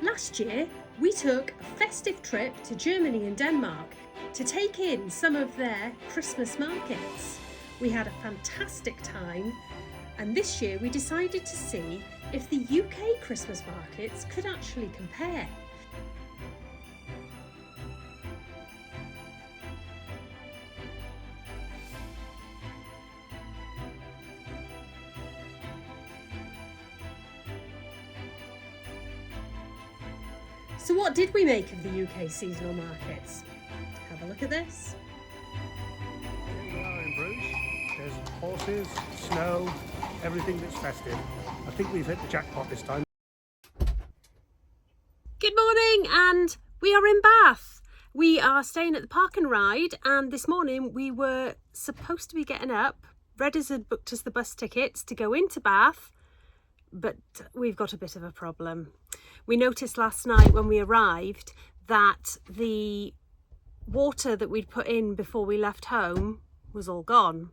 Last year, we took a festive trip to Germany and Denmark to take in some of their Christmas markets. We had a fantastic time, and this year we decided to see if the UK Christmas markets could actually compare. So what did we make of the UK seasonal markets? Have a look at this. Here we are in Bruges. There's horses, snow, everything that's festive. I think we've hit the jackpot this time. Good morning, and we are in Bath. We are staying at the Park and Ride, and this morning we were supposed to be getting up. Redders had booked us the bus tickets to go into Bath, but we've got a bit of a problem. We noticed last night when we arrived that the water that we'd put in before we left home was all gone.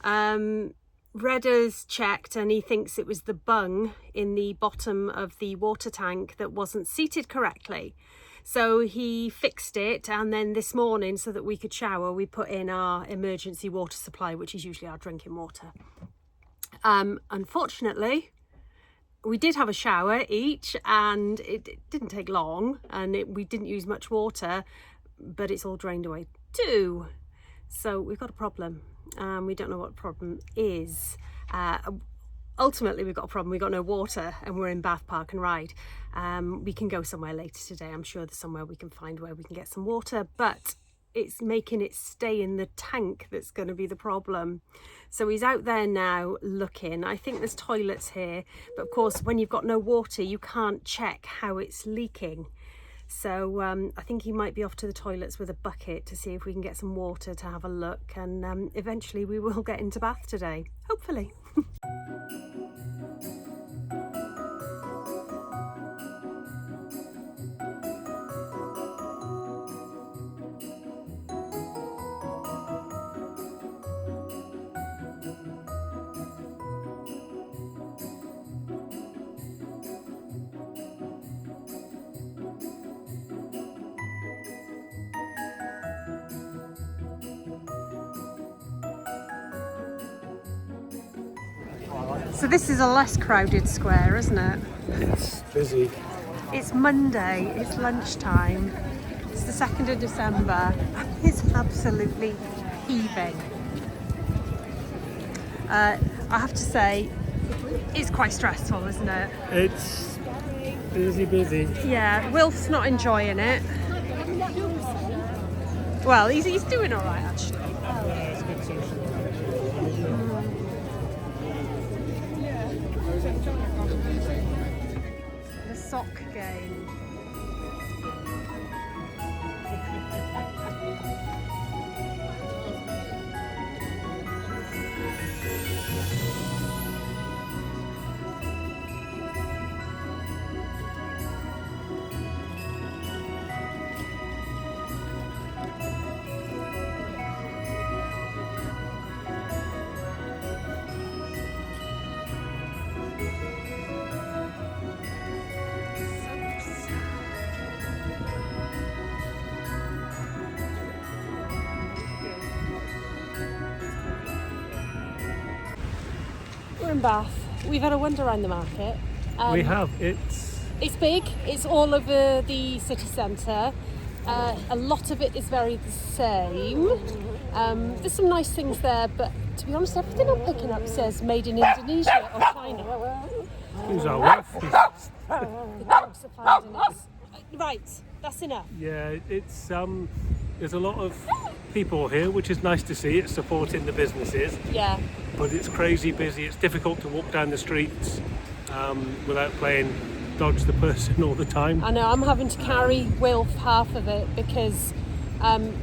Redders checked and he thinks it was the bung in the bottom of the water tank that wasn't seated correctly. So he fixed it, and then this morning, so that we could shower, we put in our emergency water supply, which is usually our drinking water. Unfortunately, we did have a shower each, and it didn't take long, and we didn't use much water, but it's all drained away too. So we've got a problem. We don't know what the problem is. Ultimately, we've got a problem. We've got no water, and we're in Bath Park and Ride. We can go somewhere later today. I'm sure there's somewhere we can find where we can get some water, but it's making it stay in the tank that's going to be the problem. So he's out there now looking. I think there's toilets here, but of course when you've got no water you can't check how it's leaking. So I think he might be off to the toilets with a bucket to see if we can get some water to have a look, and eventually we will get into Bath today, hopefully. So this is a less crowded square, isn't it? It's busy. It's Monday, it's lunchtime, it's the 2nd of December, it's absolutely heaving. I have to say, it's quite stressful, isn't it? It's busy. Yeah, Wilf's not enjoying it. Well, he's doing all right, actually. It's good social. The sock game. We're in Bath. We've had a wander around the market. We have. It's big. It's all over the city centre. A lot of it is very the same. There's some nice things there, but to be honest, everything I'm picking up says made in Indonesia or China. who's our wife. The dogs are finding it. Right, that's enough. Yeah, it's there's a lot of people here, which is nice to see. It's supporting the businesses. Yeah. But it's crazy busy. It's difficult to walk down the streets without playing dodge the person all the time. I know, I'm having to carry Wilf half of it because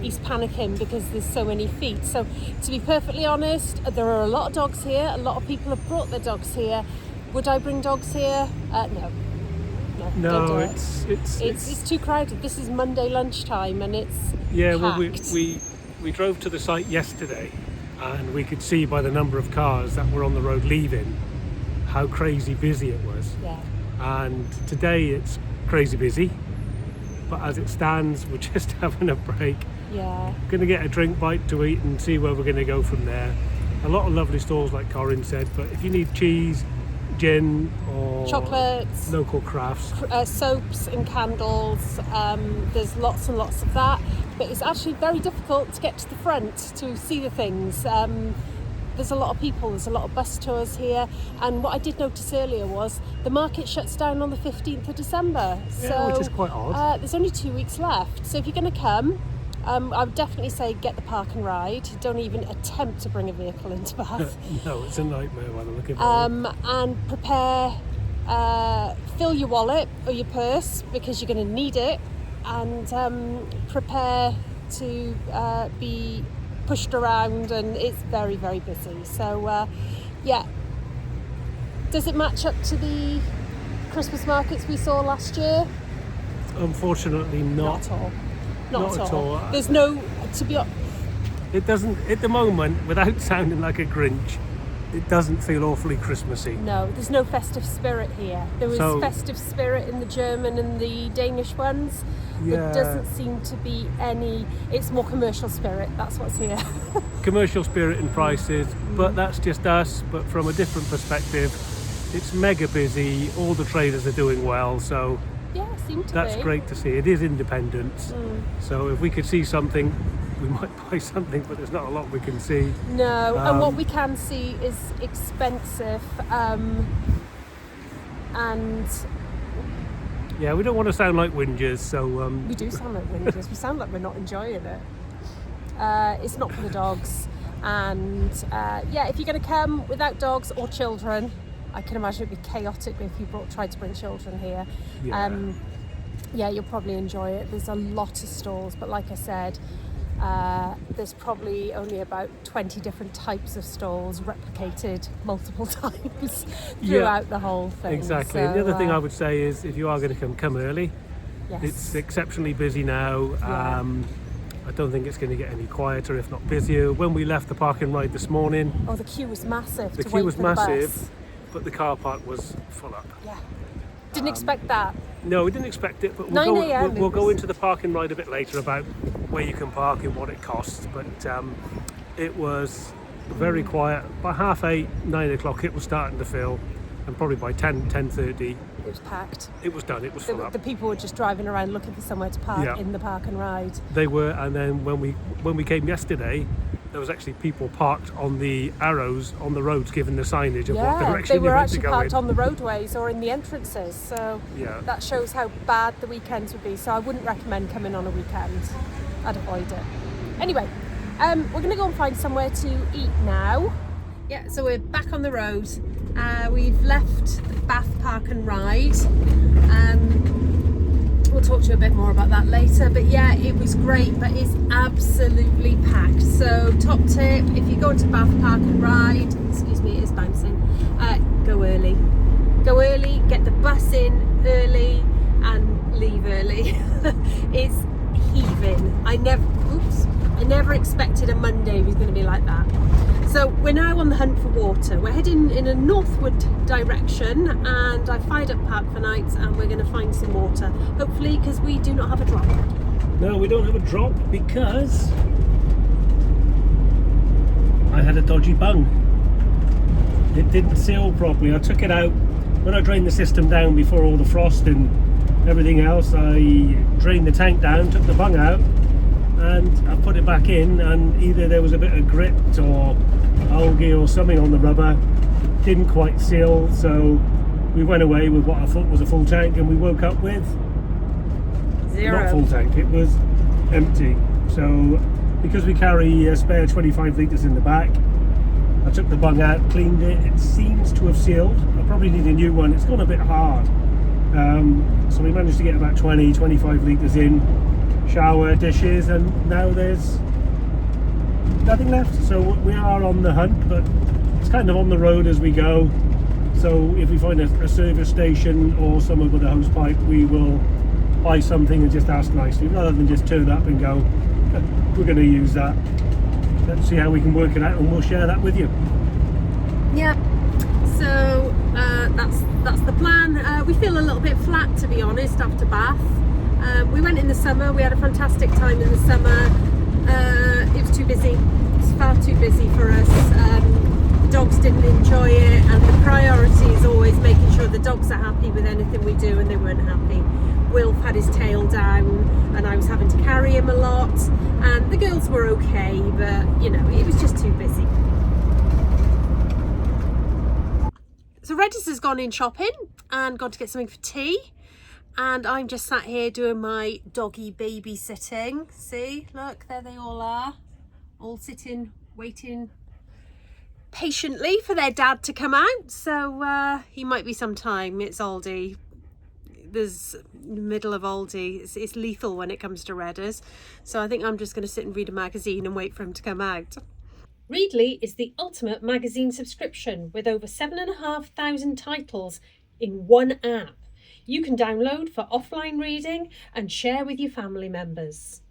he's panicking because there's so many feet. So to be perfectly honest, there are a lot of dogs here. A lot of people have brought their dogs here. Would I bring dogs here? No. No, don't do it's too crowded. This is Monday lunchtime and it's yeah. packed. Well, we drove to the site yesterday, and we could see by the number of cars that were on the road leaving how crazy busy it was. Yeah. And today it's crazy busy, but as it stands, we're just having a break. Yeah. Going to get a drink bite to eat and see where we're going to go from there. A lot of lovely stalls, like Corinne said, but if you need cheese, gin, or Chocolates, local crafts, soaps and candles, there's lots and lots of that, but it's actually very difficult to get to the front to see the things. There's a lot of people, there's a lot of bus tours here, and what I did notice earlier was the market shuts down on the 15th of December. yeah, which is quite odd. There's only 2 weeks left, so if you're going to come, I would definitely say get the park and ride. Don't even attempt to bring a vehicle into Bath. No, it's a nightmare when I'm looking for And prepare, fill your wallet or your purse because you're going to need it, and prepare to be pushed around, and it's very, very busy. So yeah, does it match up to the Christmas markets we saw last year? Unfortunately not. Not at all. Not at all. There's no, to be honest, It doesn't, at the moment, without sounding like a Grinch, it doesn't feel awfully Christmassy. no, there's no festive spirit here. There was So- festive spirit in the German and the Danish ones. Yeah. There doesn't seem to be any, it's more commercial spirit, that's what's here. Commercial spirit and prices, but that's just us, but from a different perspective. It's mega busy, all the traders are doing well, so Yeah, seem to that's be. great to see. It is independence, so if we could see something, we might buy something, but there's not a lot we can see. No, and what we can see is expensive, and Yeah, we don't want to sound like whingers, so we do sound like whingers. We sound like we're not enjoying it. It's not for the dogs, and yeah, if you're going to come without dogs or children, I can imagine it'd be chaotic if you tried to bring children here. Yeah. Yeah, you'll probably enjoy it. There's a lot of stalls, but like I said, there's probably only about 20 different types of stalls replicated multiple times throughout the whole thing. Exactly. So, And the other thing I would say is, if you are going to come early, yes. it's exceptionally busy now. Yeah. I don't think it's going to get any quieter, if not busier. When we left the park and ride this morning, Oh, the queue was massive. the to queue wait was for the bus. massive, but the car park was full up. Yeah. Didn't expect that. No, we didn't expect it, but 9 we'll a.m. we'll go into the park and ride a bit later about where you can park and what it costs. But it was very quiet. By 8:30, 9 o'clock, it was starting to fill, and probably by 10:30, It was packed. it was done. It was full up. The people were just driving around looking for somewhere to park Yeah. in the park and ride. They were, and then when we came yesterday, there was actually people parked on the arrows on the roads, giving the signage of what Yeah, direction they were you meant actually to go parked in. on the roadways or in the entrances. So Yeah. that shows how bad the weekends would be. So I wouldn't recommend coming on a weekend. I'd avoid it. Anyway, we're going to go and find somewhere to eat now. Yeah, so we're back on the road. We've left Bath Park and Ride. We'll talk to you a bit more about that later, but yeah, it was great, but it's absolutely packed. So top tip, if you go to Bath Park and Ride, excuse me, it is bouncing, go early. Go early, get the bus in early and leave early. It's heaving. I never expected a Monday was going to be like that. So we're now on the hunt for water. We're heading in a northward direction, and I fired up Park for Nights, and we're going to find some water. Hopefully, because we do not have a drop. No, we don't have a drop because I had a dodgy bung. It didn't seal properly. I took it out when I drained the system down before all the frost and everything else. I drained the tank down, took the bung out, and I put it back in, and either there was a bit of grit or algae or something on the rubber, didn't quite seal, so we went away with what I thought was a full tank, and we woke up with Zero. not full tank, it was empty. So because we carry a spare 25 litres in the back, I took the bung out, cleaned it, it seems to have sealed. I probably need a new one, it's gone a bit hard. So we managed to get about 20-25 litres in, shower, dishes, and now there's nothing left. So we are on the hunt, but it's kind of on the road as we go. So if we find a service station or someone with a hose pipe, we will buy something and just ask nicely, rather than just turn up and go, we're going to use that. Let's see how we can work it out, and we'll share that with you. Yeah. So that's the plan. We feel a little bit flat, to be honest, after Bath. We went in the summer. We had a fantastic time in the summer. It was too busy. It was far too busy for us. The dogs didn't enjoy it, and the priority is always making sure the dogs are happy with anything we do, and they weren't happy. Wilf had his tail down and I was having to carry him a lot, and the girls were okay, but you know, it was just too busy. So Redis has gone in shopping and gone to get something for tea, and I'm just sat here doing my doggy babysitting. See, look, there they all are, all sitting, waiting patiently for their dad to come out. So he might be some time. It's Aldi. There's the middle of Aldi. It's lethal when it comes to Redders. So I think I'm just going to sit and read a magazine and wait for him to come out. Readly is the ultimate magazine subscription with over 7,500 titles in one app. You can download for offline reading and share with your family members.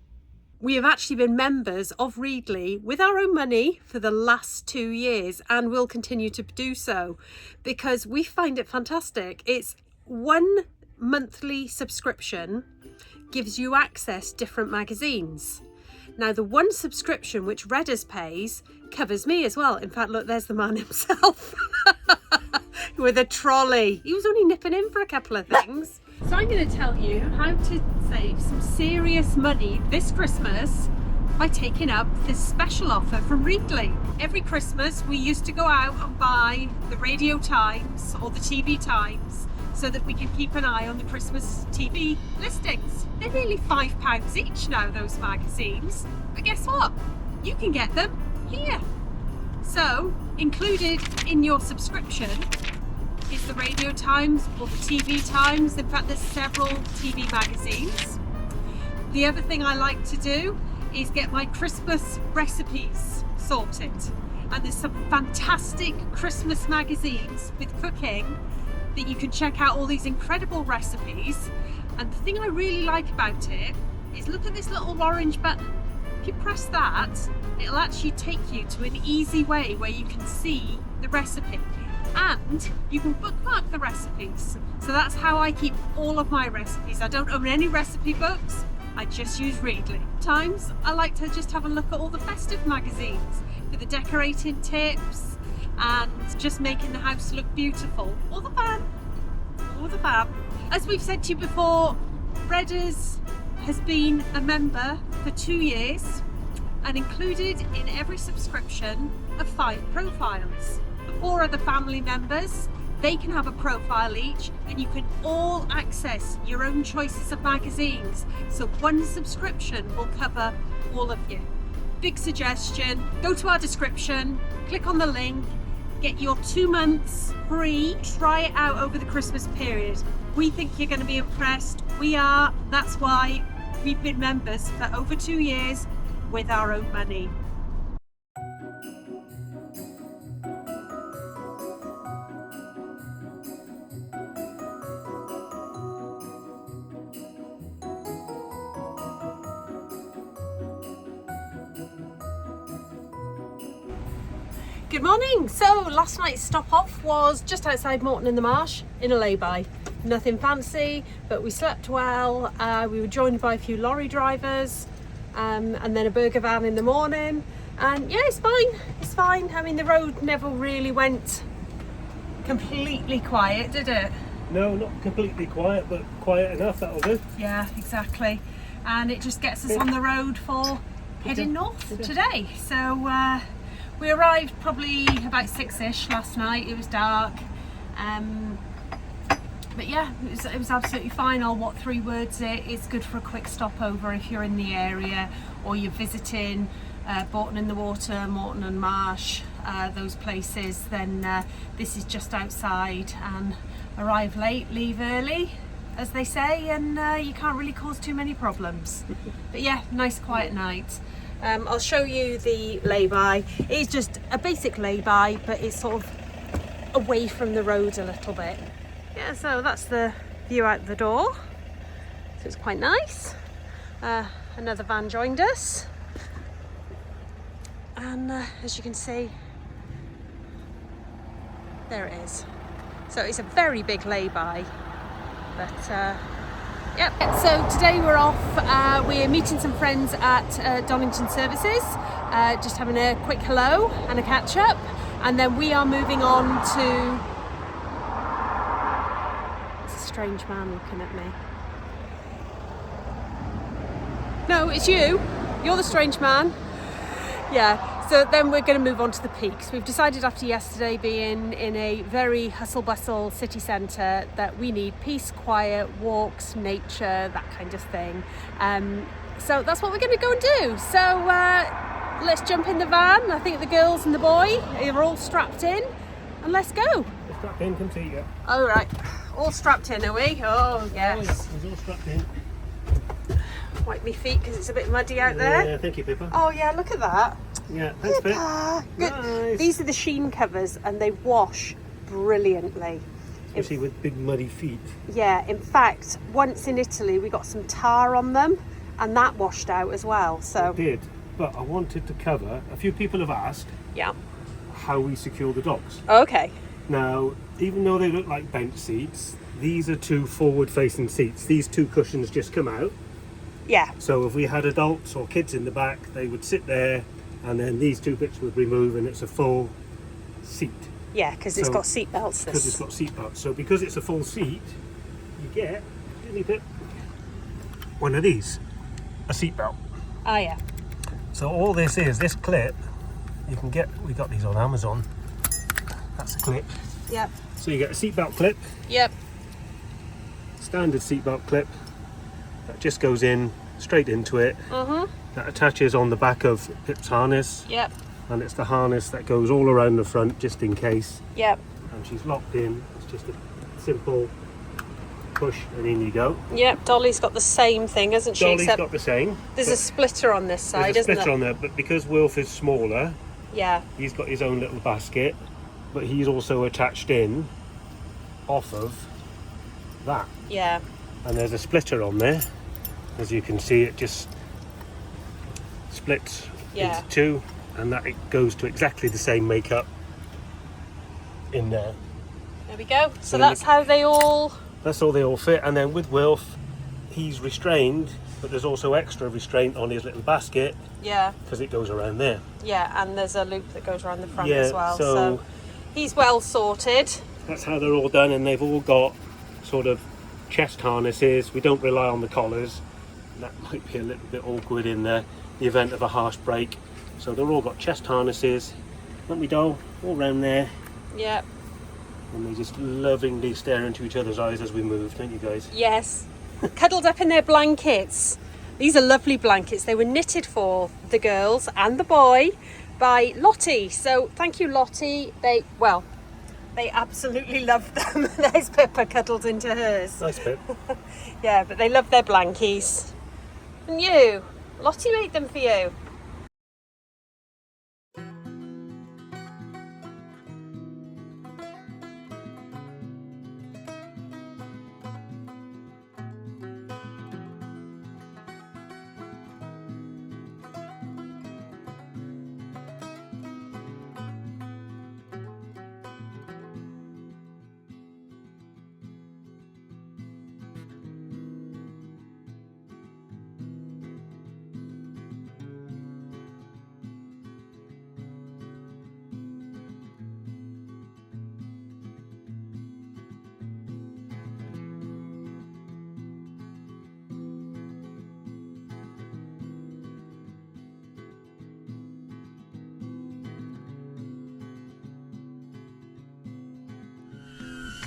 We have actually been members of Readly with our own money for the last 2 years, and will continue to do so because we find it fantastic. It's one monthly subscription, gives you access to different magazines. Now the one subscription which Redders pays covers me as well. In fact, look, there's the man himself with a trolley. He was only nipping in for a couple of things. So I'm going to tell you how to save some serious money this Christmas by taking up this special offer from Readly. Every Christmas we used to go out and buy the Radio Times or the TV Times so that we can keep an eye on the Christmas TV listings. They're nearly £5 each now, those magazines. But guess what? You can get them here. So, included in your subscription is the Radio Times or the TV Times. In fact, there's several TV magazines. The other thing I like to do is get my Christmas recipes sorted. And there's some fantastic Christmas magazines with cooking that you can check out all these incredible recipes. And the thing I really like about it is, look at this little orange button. If you press that, it'll actually take you to an easy way where you can see the recipe, and you can bookmark the recipes. So that's how I keep all of my recipes. I don't own any recipe books, I just use Readly. Times I like to just have a look at all the festive magazines for the decorating tips and just making the house look beautiful. All the fun. As we've said to you before, Redders has been a member for 2 years, and included in every subscription are 5 profiles. The 4 other family members, they can have a profile each, and you can all access your own choices of magazines. So one subscription will cover all of you. Big suggestion, go to our description, click on the link, get your 2 months free, try it out over the Christmas period. We think you're going to be impressed. We are. That's why we've been members for over 2 years with our own money. Good morning. So last night's stop off was just outside Moreton-in-the-Marsh in a lay-by. Nothing fancy, but we slept well. We were joined by a few lorry drivers and then a burger van in the morning. And yeah, it's fine. It's fine. I mean, the road never really went completely quiet, did it? No, not completely quiet, but quiet enough, that'll do. Yeah, exactly. And it just gets us on the road for heading north today. So we arrived probably about 6ish last night. It was dark. But yeah, it was absolutely fine. I'll what 3 words it. It's good for a quick stopover if you're in the area or you're visiting Bourton in the Water, Moreton and Marsh, those places. Then this is just outside, and arrive late, leave early, as they say, and you can't really cause too many problems. But yeah, nice quiet night. I'll show you the lay-by. It's just a basic lay-by, but it's sort of away from the road a little bit. Yeah, so that's the view out the door. So it's quite nice. Another van joined us. And as you can see, There it is. So it's a very big lay-by, but yep. So today we're off. We're meeting some friends at Donington Services, just having a quick hello and a catch up, and then we are moving on to. It's a strange man looking at me. No, it's you. You're the strange man. Yeah. So then we're going to move on to the peaks. We've decided after yesterday being in a very hustle-bustle city centre that we need peace, quiet, walks, nature, that kind of thing. So that's what we're going to go and do. So let's jump in the van. I think the girls and the boy are all strapped in, and let's go. Strapped in, come see you. All right, all strapped in, are we? Oh yes. He's all strapped in. Wipe my feet because it's a bit muddy out there. Yeah, thank you, Pippa. Oh yeah, look at that. Yeah, thanks, Pip. Good. Nice. These are the sheen covers and they wash brilliantly. Especially with big muddy feet. Yeah, in fact, once in Italy we got some tar on them and that washed out as well. So It did, but I wanted to cover, a few people have asked yeah. how we secure the dogs. Okay. Now, even though they look like bench seats, these are two forward-facing seats. These two cushions just come out. Yeah. So if we had adults or kids in the back, they would sit there and then these two bits would remove and it's a full seat. Yeah, because it's got seat belts. Because it's got seat belts. So because it's a full seat, you get, one of these, a seat belt. Oh yeah. So all this is, this clip, you can get, we got these on Amazon. That's a clip. Yep. So you get a seat belt clip, Yep. standard seat belt clip, that just goes in straight into it. That attaches on the back of Pip's harness. Yep. And it's the harness that goes all around the front just in case. Yep. And she's locked in. It's just a simple push and in you go. Yep. Dolly's got the same thing, hasn't she? Dolly's Except got the same. there's a splitter on this side, There's a isn't splitter there? on there, but because Wilf is smaller, Yeah. he's got his own little basket, but he's also attached in off of that. Yeah. And there's a splitter on there. As you can see, it just splits Yeah. into two, and that it goes to exactly the same makeup in there. There we go. So So that's how they all. That's all they all fit. And then with Wilf, he's restrained, but there's also extra restraint on his little basket Yeah. because it goes around there. Yeah, and there's a loop that goes around the front Yeah, as well. so- So he's well sorted. That's how they're all done, and they've all got sort of chest harnesses. We don't rely on the collars. That might be a little bit awkward in the event of a harsh break. So they're all got chest harnesses, haven't we, doll? All round there. Yep. And they just lovingly stare into each other's eyes as we move, don't you guys? Yes. Cuddled up in their blankets. These are lovely blankets. They were knitted for the girls and the boy by Lottie. So thank you, Lottie. They absolutely love them. There's Pippa cuddled into hers. Nice Pip. Yeah, but they love their blankies. And you, Lottie made them for you.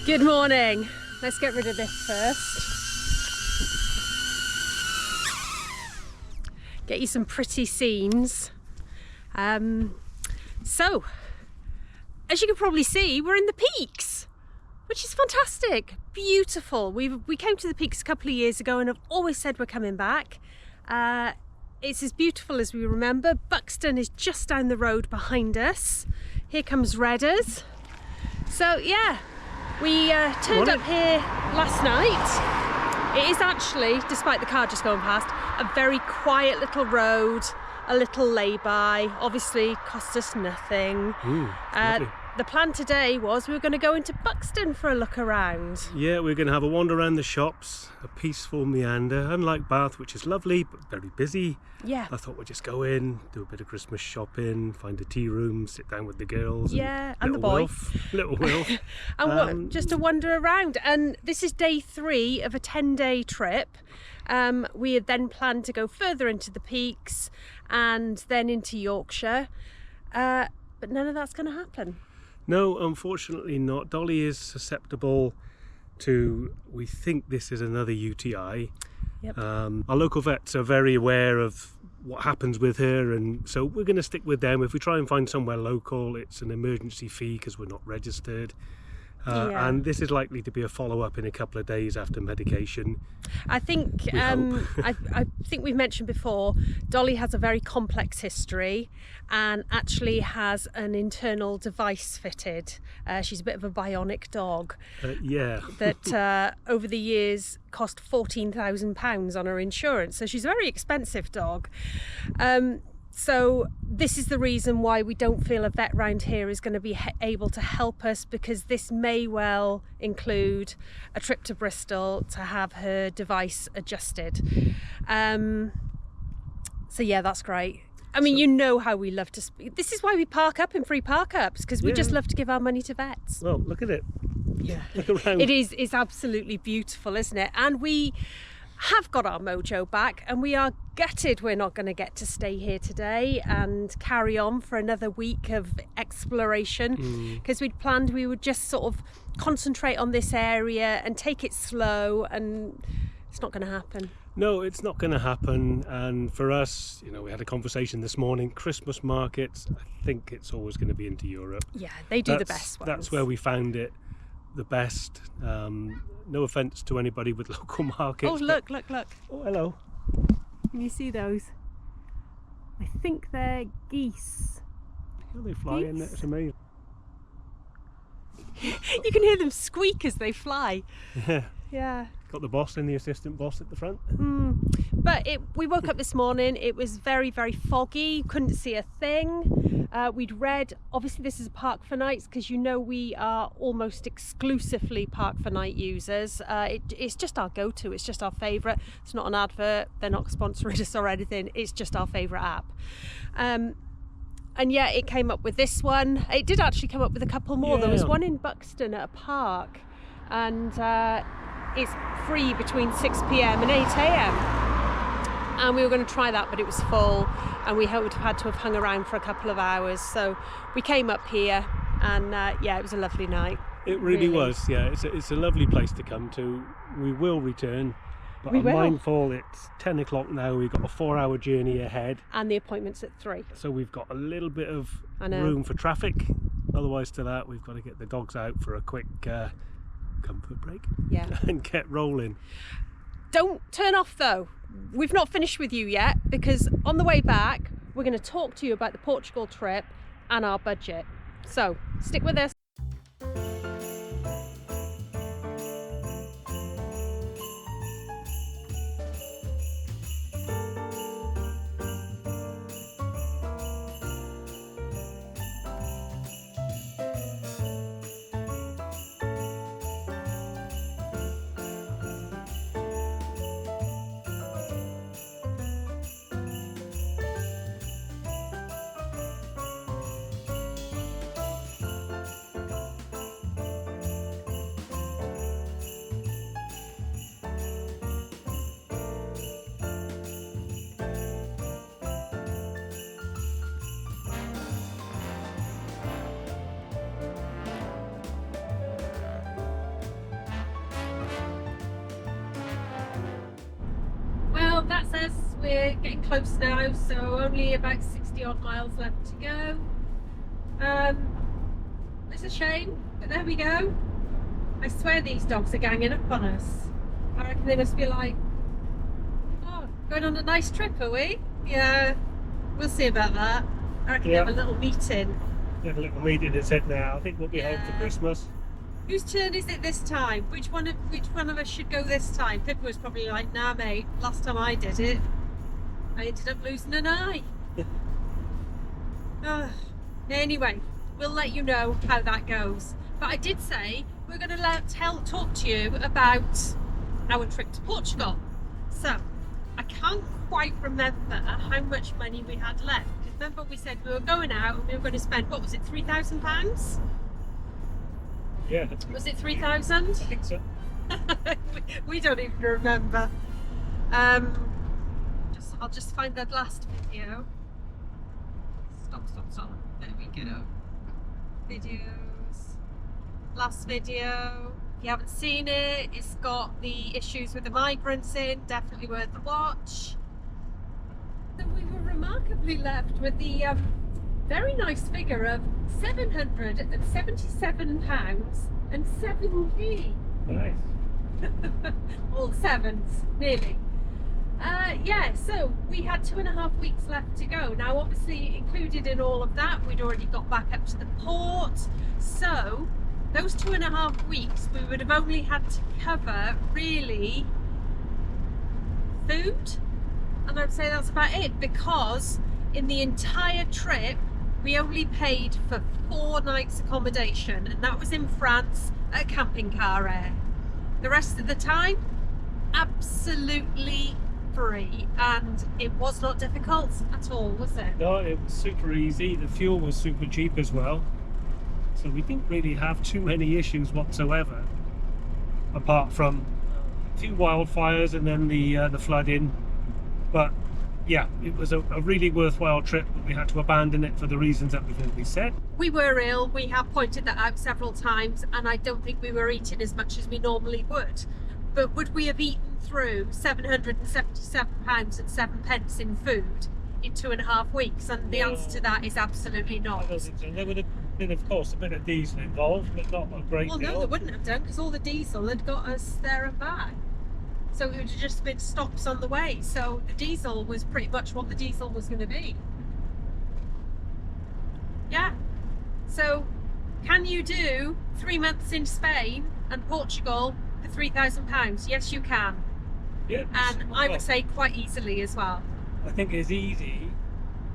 Good morning. Let's get rid of this first. Get you some pretty scenes. So, as you can probably see, we're in the peaks, which is fantastic, beautiful. We came to the peaks a couple of years ago and have always said we're coming back. It's as beautiful as we remember. Buxton is just down the road behind us. Here comes Redders. So yeah, we turned up here last night. It is actually, despite the car just going past, a very quiet little road, a little lay-by. Obviously cost us nothing. the plan today was we were going to go into Buxton for a look around. Yeah, we're going to have a wander around the shops, a peaceful meander. Unlike Bath, which is lovely but very busy, Yeah. I thought we'd just go in, do a bit of Christmas shopping, find a tea room, sit down with the girls. Yeah, and the little boy. Little Wilf. And just to wander around. And this is day 3 of a 10-day trip. We had then planned to go further into the peaks and then into Yorkshire. But none of that's going to happen. No, unfortunately not. Dolly is susceptible to, we think this is another UTI. Yep. Our local vets are very aware of what happens with her, and so we're going to stick with them. If we try and find somewhere local, it's an emergency fee because we're not registered. Yeah. And this is likely to be a follow-up in a couple of days after medication. I think I think we've mentioned before, Dolly has a very complex history and actually has an internal device fitted. She's a bit of a bionic dog. Yeah. That over the years cost £14,000 on her insurance. So she's a very expensive dog. So this is the reason why we don't feel a vet round here is going to be able to help us, because this may well include a trip to Bristol to have her device adjusted. So yeah, that's great. I mean, you know how we love to speak. This is why we park up in free park ups, because we just love to give our money to vets. Well, look at it. Yeah. Look around. It's absolutely beautiful, isn't it? And we have got our mojo back, and we are gutted we're not going to get to stay here today and carry on for another week of exploration, because we'd planned we would just sort of concentrate on this area and take it slow, and it's not going to happen. No, it's not going to happen. And for us, you know, we had a conversation this morning, Christmas markets, I think it's always going to be into Europe. Yeah, they do the best ones. That's where we found it the best. No offence to anybody with local markets. Oh, look. Oh, hello. Can you see those? I think they're geese. Oh, they fly in. Geese? It's amazing. You can hear them squeak as they fly. Yeah. Yeah. Got the boss and the assistant boss at the front. But we woke up this morning, it was very, very foggy, couldn't see a thing. We'd read, obviously this is a Park for Nights, because you know we are almost exclusively Park for Night users. It's just our go-to, it's just our favourite. It's not an advert, they're not sponsoring us or anything, it's just our favourite app. And yeah, it came up with this one. It did actually come up with a couple more. Yeah. There was one in Buxton at a park, and it's free between 6 p.m. and 8 a.m. And we were going to try that, but it was full, and we would have had to have hung around for a couple of hours. So we came up here, and yeah, it was a lovely night. It really was, yeah. It's a lovely place to come to. We will return, but We I'm will. mindful it's 10 o'clock now. We've got a 4-hour journey ahead, And the appointment's at 3. so we've got a little bit of I know. room for traffic. Otherwise to that, we've got to get the dogs out for a quick comfort break Yeah. and get rolling. Don't turn off though. We've not finished with you yet, because on the way back, we're going to talk to you about the Portugal trip and our budget. So stick with us. Well, that's us. We're getting close now, so only about 60 odd miles left to go. It's a shame, but there we go. I swear these dogs are ganging up on us. I reckon they must be like, oh, going on a nice trip, are we? Yeah, we'll see about that. I reckon we have a little meeting. We have a little meeting at it now. I think we'll be home for Christmas. Whose turn is it this time? Which one of us should go this time? Pippa was probably like, nah mate, last time I did it, I ended up losing an eye. Anyway, we'll let you know how that goes. But I did say we're going to talk to you about our trip to Portugal. So I can't quite remember how much money we had left. Remember we said we were going out and we were going to spend, what was it, £3,000? Yeah. Was it 3,000? I think so. We don't even remember. I'll just find that last video. Stop. There we go. Videos. Last video. If you haven't seen it, it's got the issues with the migrants in. Definitely worth the watch. So we were remarkably left with the very nice figure of £777.7p. Nice. All sevens, nearly. Yeah, so we had 2.5 weeks left to go. Now, obviously, included in all of that, we'd already got back up to the port. So, those 2.5 weeks, we would have only had to cover, really, food. And I'd say that's about it, because in the entire trip, we only paid for 4 nights accommodation, and that was in France at a camping car air. The rest of the time, absolutely free, and it was not difficult at all, was it? No, it was super easy. The fuel was super cheap as well. So we didn't really have too many issues whatsoever, apart from a few wildfires and then the flooding. But yeah, it was a really worthwhile trip, but we had to abandon it for the reasons that we've already said. We were ill, we have pointed that out several times, and I don't think we were eating as much as we normally would. But would we have eaten through £777.07 in food in 2.5 weeks? And the answer to that is absolutely not. I don't think so. There would have been, of course, a bit of diesel involved, but not a great deal. Well, no, there wouldn't have done, because all the diesel had got us there and back. So it would have just been stops on the way. So the diesel was pretty much what the diesel was going to be. Yeah. So can you do 3 months in Spain and Portugal for £3,000? Yes, you can. Yeah. And I would say quite easily as well. I think it's easy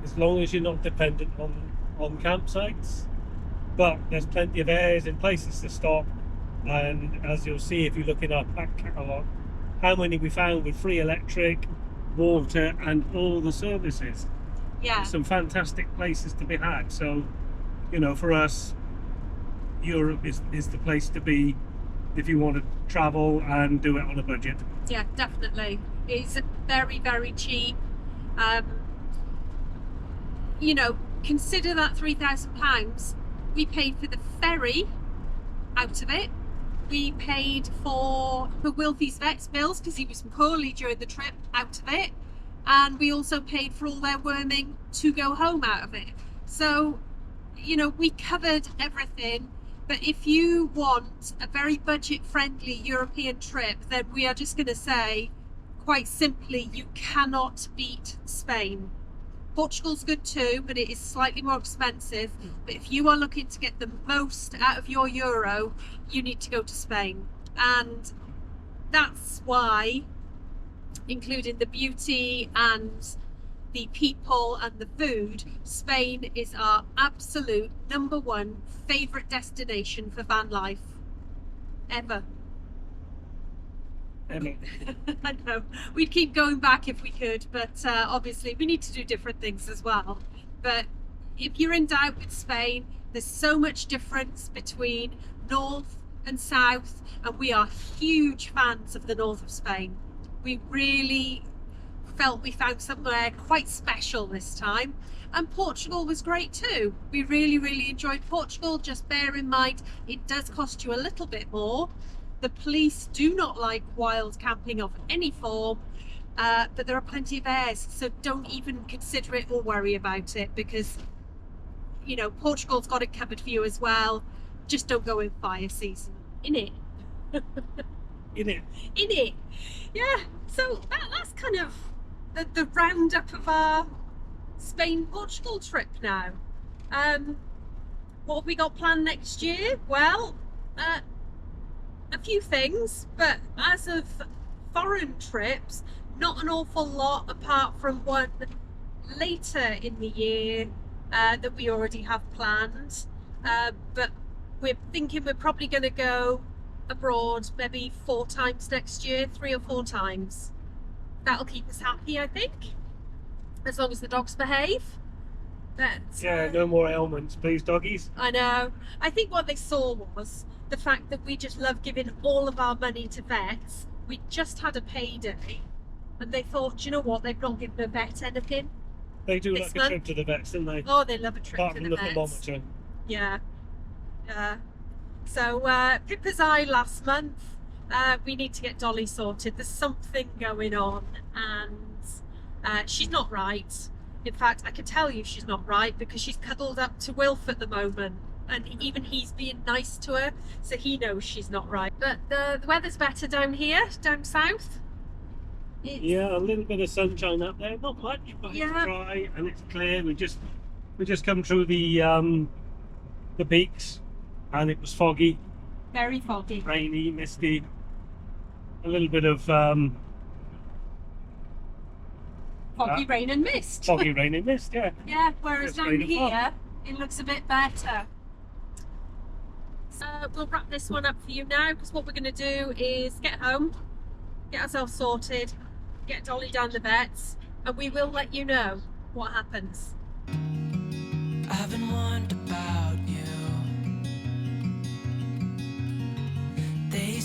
as long as you're not dependent on campsites. But there's plenty of areas and places to stop. And as you'll see if you look in our pack catalogue, how many we found with free electric, water, and all the services. Yeah. There's some fantastic places to be had. So, you know, for us, Europe is the place to be if you want to travel and do it on a budget. Yeah, definitely. It's very, very cheap. You know, consider that £3,000. We paid for the ferry out of it. We paid for Wilfie's vet's bills because he was poorly during the trip, out of it. And we also paid for all their worming to go home out of it. So, you know, we covered everything. But if you want a very budget-friendly European trip, then we are just going to say, quite simply, you cannot beat Spain. Portugal's good too, but it is slightly more expensive. But if you are looking to get the most out of your euro, you need to go to Spain. And that's why, including the beauty and the people and the food, Spain is our absolute #1 favourite destination for van life ever. I know, we'd keep going back if we could, but obviously we need to do different things as well. But if you're in doubt with Spain, there's so much difference between north and south, and we are huge fans of the north of Spain. We really felt we found somewhere quite special this time, and Portugal was great too. We really enjoyed Portugal. Just bear in mind it does cost you a little bit more. The police do not like wild camping of any form, but there are plenty of airs, so don't even consider it or worry about it, because, you know, Portugal's got it covered for you as well. Just don't go in fire season. In it. In it. Yeah, so that's kind of the roundup of our Spain-Portugal trip now. What have we got planned next year? Well, a few things, but as of foreign trips, not an awful lot, apart from one later in the year that we already have planned. but we're thinking we're probably going to go abroad maybe 4 times next year, 3 or 4 times. That'll keep us happy, I think, as long as the dogs behave. But Yeah, no more ailments, please, doggies. I know. I think what they saw was the fact that we just love giving all of our money to vets. We just had a payday, and they thought, you know what, they've not given a vet anything. They do This like a trip to the vets, don't they? Oh, they love a trip Apart to from the the vets. thermometer. Yeah. So Pippa's eye last month. We need to get Dolly sorted. There's something going on, and she's not right. In fact, I can tell you she's not right because she's cuddled up to Wilf at the moment, and even he's being nice to her, so he knows she's not right. But the weather's better down here, down south. Yeah, a little bit of sunshine up there, not much, but Yeah. it's dry and it's clear. We just come through the peaks, and it was foggy, Very foggy. rainy, misty. A little bit of Foggy rain and mist. foggy rain and mist, yeah. Yeah, whereas It's down rain and fog. here, it looks a bit better. So we'll wrap this one up for you now, because what we're going to do is get home, get ourselves sorted, get Dolly down the vets, and we will let you know what happens. I've been wondering about you. They